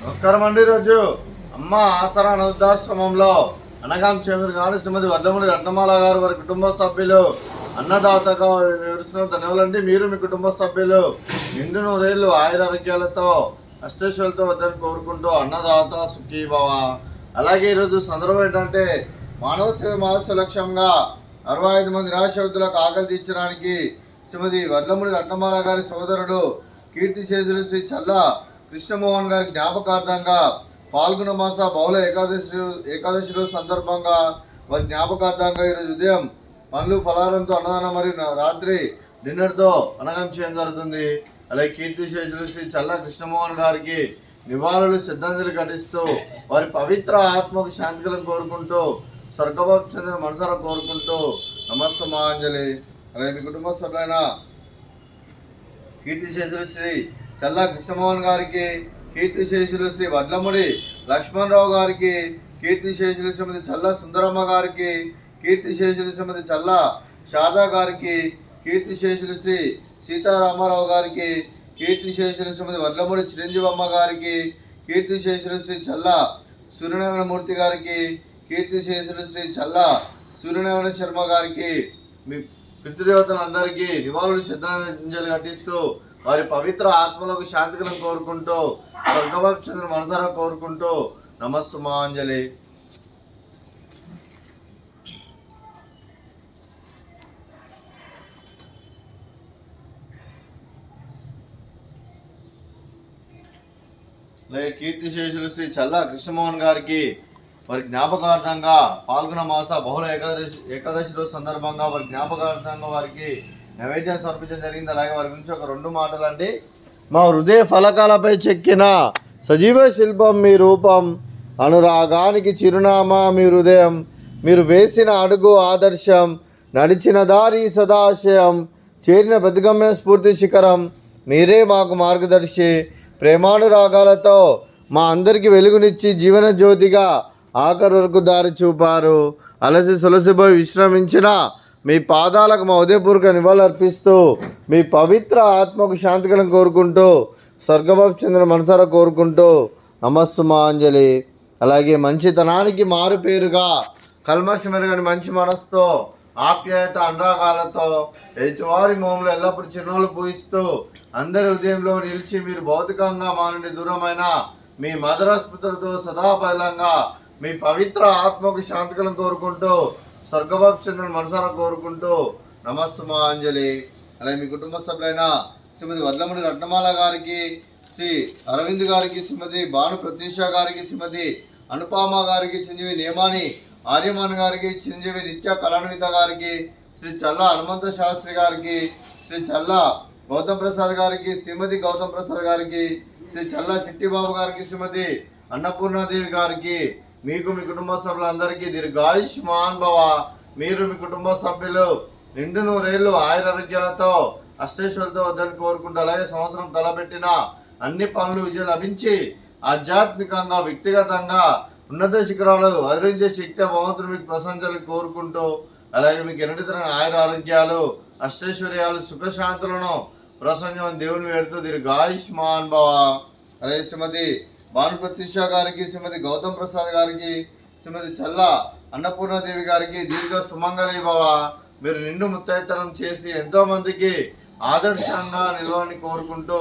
నమస్కారం అండి. ఈరోజు అమ్మ ఆసరా అనాథాశ్రమంలో అనగాం చేమూరు గారు శ్రీమతి వడ్లమూడి రత్నమాల గారు వారి కుటుంబ సభ్యులు అన్నదాతగా వివరిస్తున్న ధన్యవాదాలండి. మీరు మీ కుటుంబ సభ్యులు నిండు నూరేళ్ళు ఆయురారోగ్యాలతో అష్టైశ్వర్యాలతో వద్దని కోరుకుంటూ అన్నదాత సుఖీభవ. అలాగే ఈరోజు సందర్భం ఏంటంటే మానవ సేవ మహోత్సవ లక్ష్యంగా 65 మంది నిరాశ్రతులకు ఆకలి తీర్చడానికి శ్రీమతి వడ్లమూడి రత్నమాల గారి సోదరుడు కీర్తి శేషులు శ్రీ చల్లా కృష్ణమోహన్ గారి జ్ఞాపకార్థంగా పాల్గొన మాస బహుళ ఏకాదశి రోజు సందర్భంగా వారి జ్ఞాపకార్థంగా ఈరోజు ఉదయం పండ్లు ఫలారంతో అన్నదానం మరియు రాత్రి డిన్నర్తో అన్నదానం చేయడం జరుగుతుంది. అలాగే కీర్తి శేషులు శ్రీ చల్లా కృష్ణమోహన్ గారికి నివాళులు శ్రద్ధాంజలి ఘటిస్తూ వారి పవిత్ర ఆత్మకు శాంతికలను కోరుకుంటూ స్వర్గభావం చెందిన మనసారా కోరుకుంటూ నమస్తమాంజలి. అలాగే మీ కుటుంబ సభ్యులైన కీర్తి శేషులు శ్రీ చల్లా కృష్ణమోహన్ గారికి, కీర్తి శేషులు శ్రీ వడ్లమూడి లక్ష్మణరావు గారికి, కీర్తి శేషులు శ్రీమతి చల్లా సుందరమ్మ గారికి, కీర్తి శేషులు శ్రీమతి చల్లా శారదా గారికి, కీర్తి శేషులు శ్రీ సీతారామారావు గారికి, కీర్తి శేషులు శ్రీమతి వడ్లమూడి చిరంజీవమ్మ గారికి, కీర్తి శేషులు శ్రీ చల్లా సూర్యనారాయణమూర్తి గారికి, కీర్తి శేషులు శ్రీ చల్లా సూర్యనారాయణ శర్మ గారికి, మీ పితృదేవతలందరికీ నివాళులు శ్రద్ధాంజలి ఘటిస్తూ వారి పవిత్ర ఆత్మలకు శాంతికలను కోరుకుంటూ స్వర్గభావం చెందిన మనసారా కోరుకుంటూ నమస్తమాంజలి. అలాగే కీర్తి శేషులు శ్రీ చల్లా కృష్ణమోహన్ గారికి వారి జ్ఞాపకార్థంగా పాల్గొన మాస బహుళ ఏకాదశి రోజు సందర్భంగా వారి జ్ఞాపకార్థంగా వారికి నైవేద్యం సమర్పించడం జరిగింది. అలాగే వారి గురించి ఒక 2 మాటలు అండి. మా హృదయ ఫలకాలపై చెక్కిన సజీవ శిల్పం మీ రూపం, అనురాగానికి చిరునామా మీ హృదయం, మీరు వేసిన అడుగు ఆదర్శం, నడిచిన దారి సదాశయం, చేరిన ప్రతిగమ్య స్ఫూర్తి శిఖరం, మీరే మాకు మార్గదర్శి. ప్రేమానురాగాలతో మా అందరికీ వెలుగునిచ్చి జీవన జ్యోతిగా ఆఖరి వరకు దారి చూపారు. అలసి సొలసిపోయి విశ్రమించిన మీ పాదాలకు మా ఉదయపూర్వక నివాళులర్పిస్తూ మీ పవిత్ర ఆత్మకు శాంతికలను కోరుకుంటూ స్వర్గభావం చెందిన మనసారా కోరుకుంటూ నమస్తమాంజలి. అలాగే మంచితనానికి మారు పేరుగా కల్మషమెరుగని మంచి మనసుతో ఆప్యాయత అనురాగాలతో ఎదుటివారి మోములు ఎల్లప్పుడూ చిరునవ్వులు పూయిస్తూ అందరి హృదయంలో నిలిచి మీరు భౌతికంగా మా నుండి దూరమైన మీ మధురస్మృతులతో సదాపైలంగా మీ పవిత్ర ఆత్మకు శాంతికలను కోరుకుంటూ స్వర్గభావం చెందిన మనసారా కోరుకుంటూ నమస్తమాంజలి. అలాగే మీ కుటుంబ సభ్యులైన శ్రీమతి వడ్లమూడి రత్నమాల గారికి, శ్రీ అరవింద్ గారికి, శ్రీమతి భాను ప్రత్యూష గారికి, శ్రీమతి అనుపామ గారికి, చిరంజీవి నేమాని ఆర్యమాన్ గారికి, చిరంజీవి నిత్య కళాన్విత గారికి, శ్రీ చల్లా హనుమంత శాస్త్రి గారికి, శ్రీ చల్లా గౌతమ్ ప్రసాద్ గారికి, శ్రీమతి గౌతమ్ ప్రసాద్ గారికి, శ్రీ చల్లా చిట్టిబాబు గారికి, శ్రీమతి అన్నపూర్ణాదేవి గారికి, మీకు మీ కుటుంబ సభ్యులందరికీ దీర్ఘాయుష్మాన్ భవ. మీరు మీ కుటుంబ సభ్యులు నిండు నూరేళ్ళు ఆయురారోగ్యాలతో అష్టైశ్వర్యాలతో వద్దని కోరుకుంటూ అలాగే సంవత్సరం తలపెట్టిన అన్ని పనులు విజయం లభించి ఆధ్యాత్మికంగా వ్యక్తిగతంగా ఉన్నత శిఖరాలు అధిరించే శక్తి భగవంతుడు మీకు ప్రశంసలు కోరుకుంటూ అలాగే మీకు ఎన్నటి తరగని ఆయురారోగ్యాలు అష్టైశ్వర్యాలు సుఖశాంతులను ప్రసంగం దేవుని వేడుతూ దీర్ఘాయుష్మాన్ భవ. అలాగే శ్రీమతి భాను ప్రత్యూష గారికి, శ్రీమతి గౌతమ్ ప్రసాద్ గారికి, శ్రీమతి చల్లా అన్నపూర్ణాదేవి గారికి దీర్ఘ సుమంగళి భవ. మీరు నిండు ముత్తైతనం చేసి ఎంతోమందికి ఆదర్శంగా నిలవాలని కోరుకుంటూ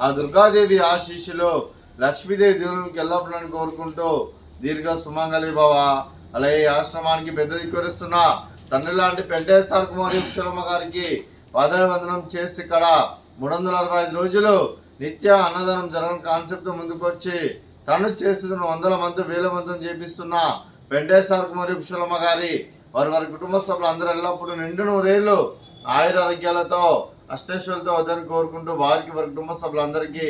ఆ దుర్గాదేవి ఆశీస్సులు లక్ష్మీదేవి దేవునికి ఎల్లప్పుడని కోరుకుంటూ దీర్ఘ సుమంగళి భవ. అలాగే ఆశ్రమానికి పెద్ద దిక్కురిస్తున్న తండ్రి లాంటి పెంటేశ్వర కుమారి కుశలమ్మ గారికి పాదాభివందనం చేసి ఇక్కడ 365 రోజులు నిత్య అన్నదానం జరగని కాన్సెప్ట్ ముందుకు వచ్చి తను చేస్తున్న 100 మంది 1000 మందిని చేపిస్తున్న వెంకటేశ్వర కుమారి కుశలమ్మ గారి వారి కుటుంబ సభ్యులు అందరూ ఎల్లప్పుడూ నిండు నూరేళ్ళు ఆయురారోగ్యాలతో అష్టైశ్వర్యాలతో వద్దని కోరుకుంటూ వారికి వారి కుటుంబ సభ్యులందరికీ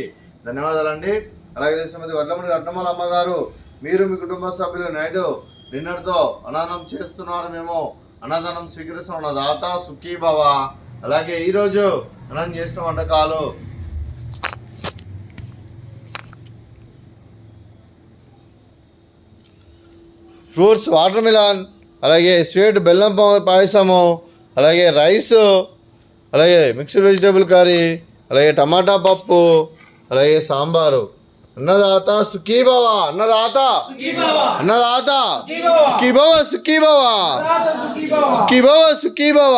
ధన్యవాదాలండి. అలాగే శ్రీమతి వడ్లమూడి రత్నమాల అమ్మగారు, మీరు మీ కుటుంబ సభ్యులు నైట్ డిన్నర్తో అన్నదానం చేస్తున్నారు. మేము అన్నదానం స్వీకరిస్తున్న దాత సుఖీభవ. అలాగే ఈరోజు అన్నం చేసిన వంటకాలు ఫ్రూట్స్ వాటర్ మిలాన్, అలాగే స్వీట్ బెల్లం పాయసము, అలాగే రైసు, అలాగే మిక్స్డ్ వెజిటేబుల్ కర్రీ, అలాగే టమాటా పప్పు, అలాగే సాంబారు. అన్నదాత సుఖీ భవ, అన్నదాత అన్నదాత సుఖీ భవ, సుఖీ భవ, సుఖీ భవ, సుఖీ భవ.